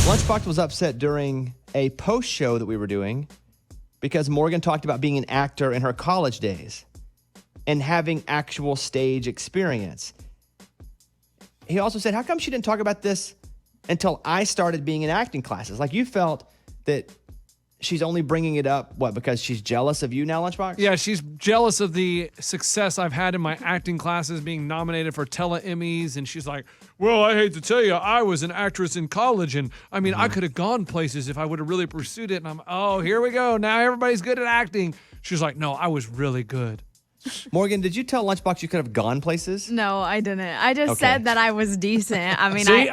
Lunchbox was upset during a post show that we were doing because Morgan talked about being an actor in her college days and having actual stage experience. He also said, how come she didn't talk about this until I started being in acting classes? Like, you felt that she's only bringing it up, because she's jealous of you now, Lunchbox? Yeah, she's jealous of the success I've had in my acting classes, being nominated for Emmys, and she's like, well, I hate to tell you, I was an actress in college, and I mean, I could have gone places if I would have really pursued it, and I'm, oh, here we go, now everybody's good at acting. She's like, no, I was really good. Morgan, did you tell Lunchbox you could have gone places? No, I didn't. I just said that I was decent. I mean, See?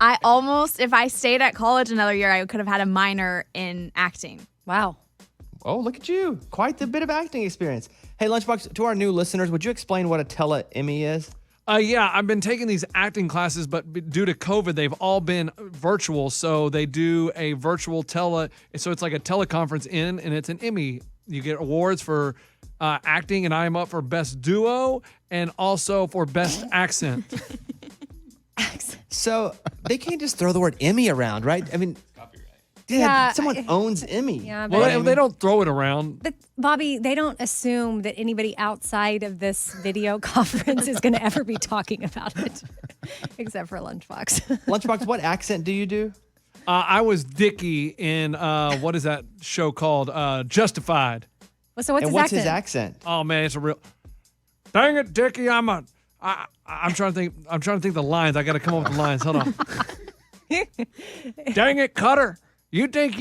I almost, if I stayed at college another year, I could have had a minor in acting. Wow. Oh, look at you. Quite the bit of acting experience. Hey, Lunchbox, to our new listeners, would you explain what a Emmy is? Yeah, I've been taking these acting classes, but due to COVID, they've all been virtual. So they do a virtual so it's like a teleconference and it's an Emmy. You get awards for acting, and I'm up for Best Duo and also for Best Accent. So they can't just throw the word Emmy around, right? I mean, someone owns Emmy. Yeah, well, they don't throw it around. But, Bobby, they don't assume that anybody outside of this video conference is going to ever be talking about it, except for Lunchbox. Lunchbox, what accent do you do? I was Dickie in, what is that show called? Justified. So what's his accent? Oh, man, it's a real... Dang it, Dickie, I'm trying to think of the lines. I got to come up with the lines. Hold on. Dang it, Cutter. You think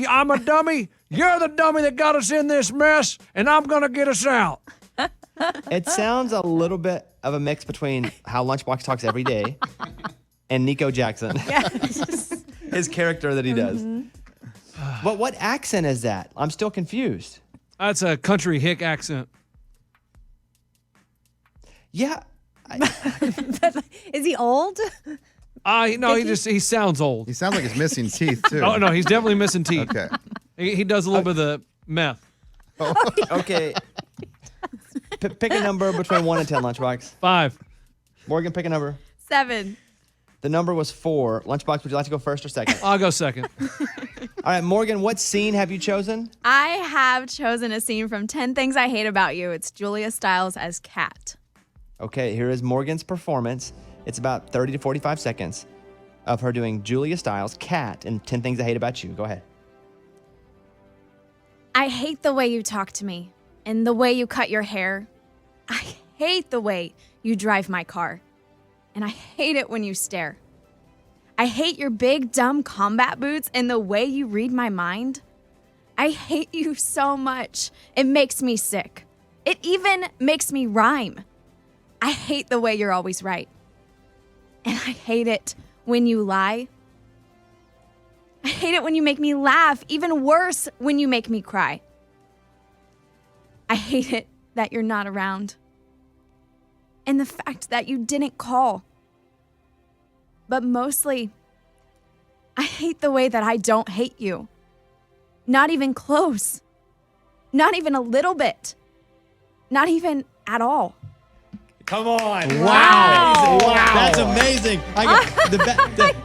I'm a dummy? You're the dummy that got us in this mess, and I'm going to get us out. It sounds a little bit of a mix between how Lunchbox talks every day and Nico Jackson. His character that he does. But what accent is that? I'm still confused. That's a country hick accent. Yeah. Is he old? No, he sounds old. He sounds like he's missing teeth, too. Oh, no, he's definitely missing teeth. Okay. He does a little bit of the meth. Okay. Pick a number between 1 and 10, Lunchbox. 5. Morgan, pick a number. 7. The number was 4. Lunchbox, would you like to go first or second? I'll go second. All right, Morgan, what scene have you chosen? I have chosen a scene from 10 Things I Hate About You. It's Julia Stiles as Kat. Okay, here is Morgan's performance. It's about 30 to 45 seconds of her doing Julia Stiles, Kat, and 10 Things I Hate About You. Go ahead. I hate the way you talk to me and the way you cut your hair. I hate the way you drive my car. And I hate it when you stare. I hate your big, dumb combat boots and the way you read my mind. I hate you so much. It makes me sick. It even makes me rhyme. I hate the way you're always right. And I hate it when you lie. I hate it when you make me laugh. Even worse, when you make me cry. I hate it that you're not around. And the fact that you didn't call. But mostly, I hate the way that I don't hate you. Not even close. Not even a little bit. Not even at all. Come on. Wow. That's amazing. I got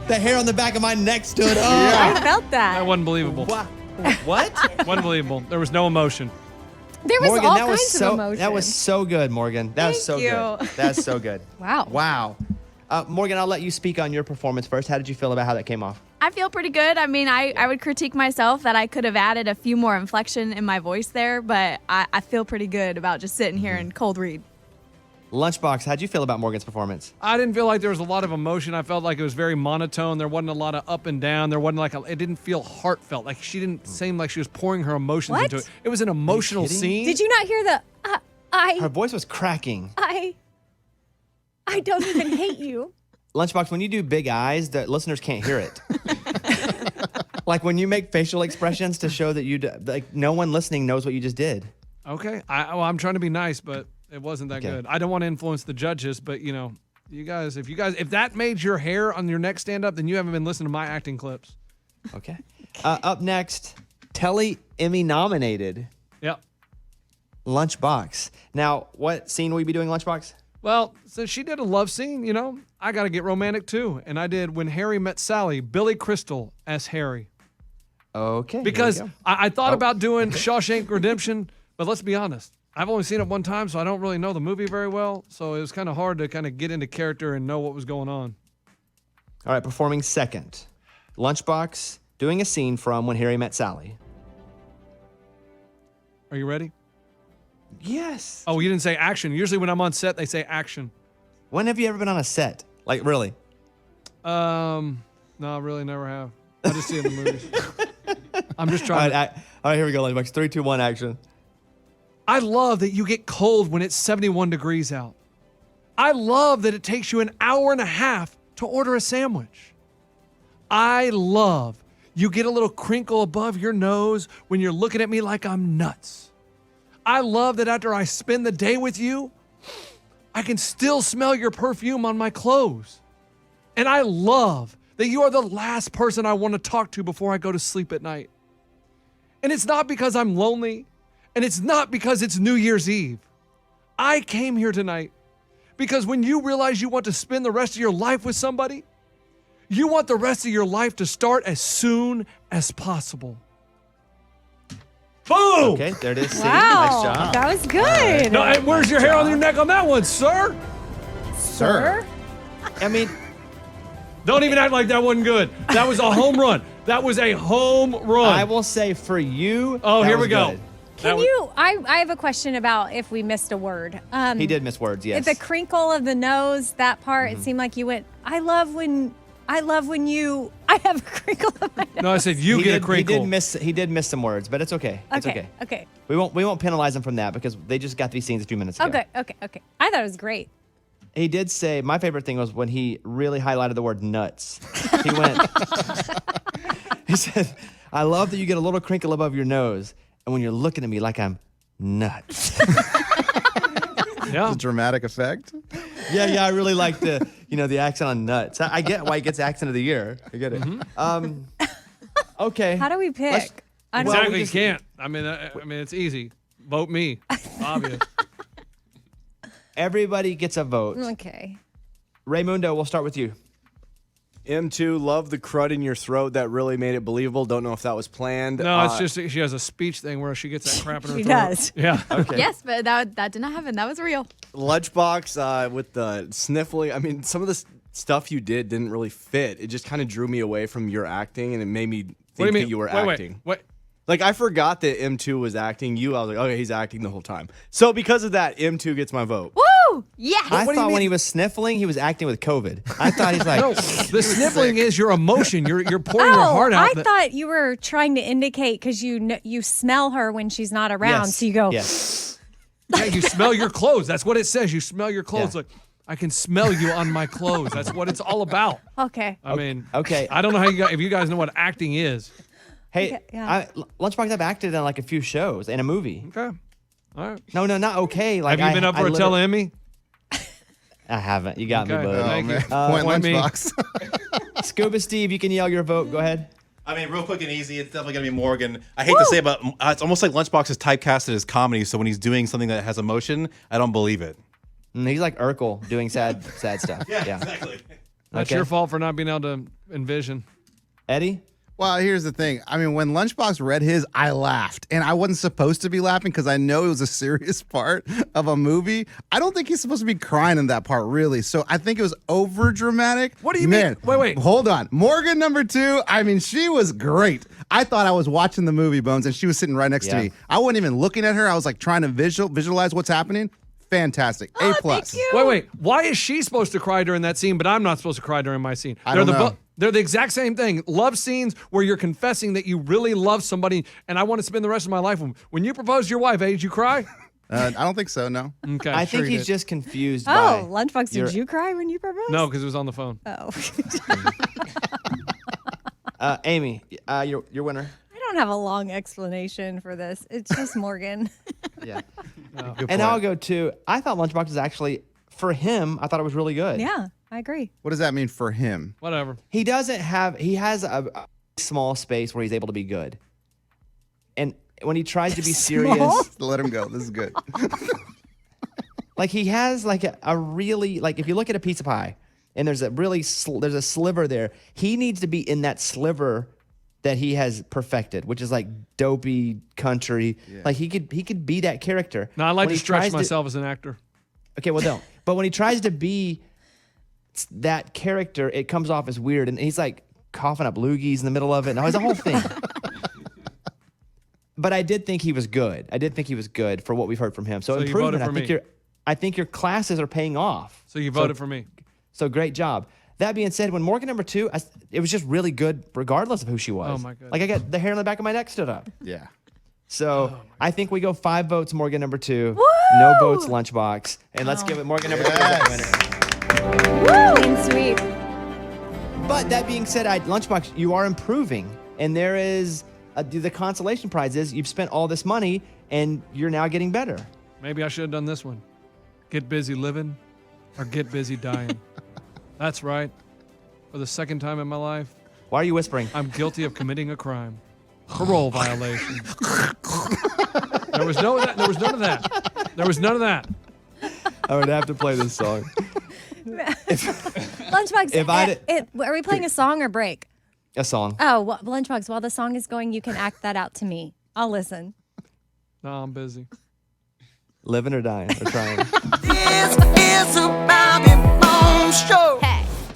the hair on the back of my neck stood up. I felt that. That wasn't believable. What? Wasn't believable. There was no emotion. There was Morgan, all that was kinds so of emotion. that was so good, Morgan. That was so Thank you. good. That's so good. Wow. Wow. Morgan, I'll let you speak on your performance first. How did you feel about how that came off? I feel pretty good. I mean, I would critique myself that I could have added a few more inflection in my voice there, but I feel pretty good about just sitting here and cold read. Lunchbox, how'd you feel about Morgan's performance? I didn't feel like there was a lot of emotion. I felt like it was very monotone. There wasn't a lot of up and down. There wasn't it didn't feel heartfelt. Like she didn't seem like she was pouring her emotions What? into it. It was an emotional scene. Did you not hear the Her voice was cracking. I don't even hate you? Lunchbox, when you do big eyes, the listeners can't hear it. Like when you make facial expressions to show that like no one listening knows what you just did. Okay. I'm trying to be nice, but it wasn't that Okay. good. I don't want to influence the judges, but you guys, if that made your hair on your neck stand up, then you haven't been listening to my acting clips. Okay. Up next, Emmy nominated Yep. Lunchbox. Now, what scene will you be doing, Lunchbox? Well, since she did a love scene, I got to get romantic too. And I did When Harry Met Sally, Billy Crystal as Harry. Okay. Because I thought about doing Shawshank Redemption, but let's be honest. I've only seen it one time, so I don't really know the movie very well. So it was kind of hard to kind of get into character and know what was going on. All right, performing second. Lunchbox doing a scene from When Harry Met Sally. Are you ready? Yes. Oh, you didn't say action. Usually when I'm on set, they say action. When have you ever been on a set? Like, really? No, I really never have. I just see it in the movies. I'm just trying. All right, here we go, Lunchbox. 3, 2, 1, action. I love that you get cold when it's 71 degrees out. I love that it takes you an hour and a half to order a sandwich. I love you get a little crinkle above your nose when you're looking at me like I'm nuts. I love that after I spend the day with you, I can still smell your perfume on my clothes. And I love that you are the last person I want to talk to before I go to sleep at night. And it's not because I'm lonely, and it's not because it's New Year's Eve. I came here tonight because when you realize you want to spend the rest of your life with somebody, you want the rest of your life to start as soon as possible. Boom! Okay, there it is. See? Wow, Nice job. that was good. No, and where's your hair on your neck on that one, sir? Sir? I mean, Don't even act like that wasn't good. That was a home run. That was a home run. I will say for you. Oh, that here was we go. good. Can you? I have a question about if we missed a word. He did miss words, yes. The crinkle of the nose, that part, it seemed like you went, I love when you, I have a crinkle of my nose. No, I said you get a crinkle. He did miss some words, but it's okay. It's okay. Okay. We won't penalize him from that because they just got these scenes a few minutes ago. Okay. I thought it was great. He did say, my favorite thing was when he really highlighted the word nuts. He went, he said, I love that you get a little crinkle above your nose and when you're looking at me like I'm nuts. Yeah. The dramatic effect. Yeah, I really like the accent on nuts. I get why he gets accent of the year. I get it. Okay. How do we pick? I don't Exactly, you can't. I mean, it's easy. Vote me. Obvious. Everybody gets a vote. Okay. Raymundo, we'll start with you. M2, love the crud in your throat. That really made it believable. Don't know if that was planned. No, it's just she has a speech thing where she gets that crap in her She throat. does. Yeah. Okay. Yes, but that did not happen. That was real. Lunchbox with the sniffling. I mean, some of the stuff you did didn't really fit. It just kind of drew me away from your acting, and it made me think that you were acting. Wait. Like, I forgot that M2 was acting. I was like, okay, he's acting the whole time. So because of that, M2 gets my vote. Woo! Yes. I thought when he was sniffling, he was acting with COVID. I thought he's like, No, the sniffling is your emotion. You're pouring your heart out. I thought you were trying to indicate because you smell her when she's not around, yes, so you go. yes. Yeah, you smell your clothes. That's what it says. You smell your clothes. Yeah. Like, I can smell you on my clothes. That's what it's all about. Okay. I mean, Okay. I don't know if you guys know what acting is. Hey, Okay, yeah. Lunchbox, I've acted in like a few shows and a movie. Okay. All right. No, not okay. Like, Have you been up for a Tele-Emmy? I haven't. You got Okay. me, bud. Thank you. Point Point me. Lunchbox. Scuba Steve, you can yell your vote. Go ahead. I mean, real quick and easy, it's definitely going to be Morgan. I hate to say it, but it's almost like Lunchbox is typecasted as comedy, so when he's doing something that has emotion, I don't believe it. He's like Urkel doing sad stuff. Yeah. Exactly. That's Okay. your fault for not being able to envision. Eddie? Well, here's the thing. I mean, when Lunchbox read his, I laughed. And I wasn't supposed to be laughing because I know it was a serious part of a movie. I don't think he's supposed to be crying in that part, really. So I think it was over dramatic. What do you mean? Wait. Hold on. Morgan, number 2. I mean, she was great. I thought I was watching the movie, Bones, and she was sitting right next to me. I wasn't even looking at her. I was like trying to visualize what's happening. Fantastic. A+. Thank you. Wait. Why is she supposed to cry during that scene, but I'm not supposed to cry during my scene? I don't know. They're the exact same thing. Love scenes where you're confessing that you really love somebody and I want to spend the rest of my life with them. When you propose to your wife, did you cry? I don't think so, no. Okay. I sure think you he's did. just confused Oh, by Lunchbox, your- did you cry when you proposed? No, because it was on the phone. Oh. Amy, your winner. I don't have a long explanation for this. It's just Morgan. Yeah. Good And point. I'll go to, I thought Lunchbox is actually, for him, I thought it was really good. Yeah, I agree. What does that mean for him? Whatever. He has a small space where he's able to be good. And when he tries to be serious, Small? Let him go. This is good. Like he has like a really, like if you look at a piece of pie and there's a really, there's a sliver there, he needs to be in that sliver that he has perfected, which is like dopey country. Yeah. Like he could be that character. No, I like to stretch myself as an actor. Okay, well, don't. But when he tries to be that character, it comes off as weird. And he's like coughing up loogies in the middle of it. And it was a whole thing. But I did think he was good. I did think he was good for what we've heard from him. So improvement. I think your classes are paying off. So you voted for me. So great job. That being said, when Morgan number 2, it was just really good regardless of who she was. Oh, my goodness. Like I got the hair on the back of my neck stood up. Yeah. So I think we go 5 votes Morgan number 2, Woo! no votes Lunchbox. And let's give it Morgan number 2 as the winner. Woo! And sweet. But that being said, Lunchbox, you are improving. And there is, the consolation prize is you've spent all this money and you're now getting better. Maybe I should have done this one. Get busy living or get busy dying. That's right. For the second time in my life. Why are you whispering? I'm guilty of committing a crime. Parole violation. There was none of that. There was none of that. I would have to play this song. Lunchbox, are we playing a song or break? A song. Oh, well, Lunchbox, while the song is going, you can act that out to me. I'll listen. No, I'm busy. Living or dying or trying. This is a Bobby Bones show.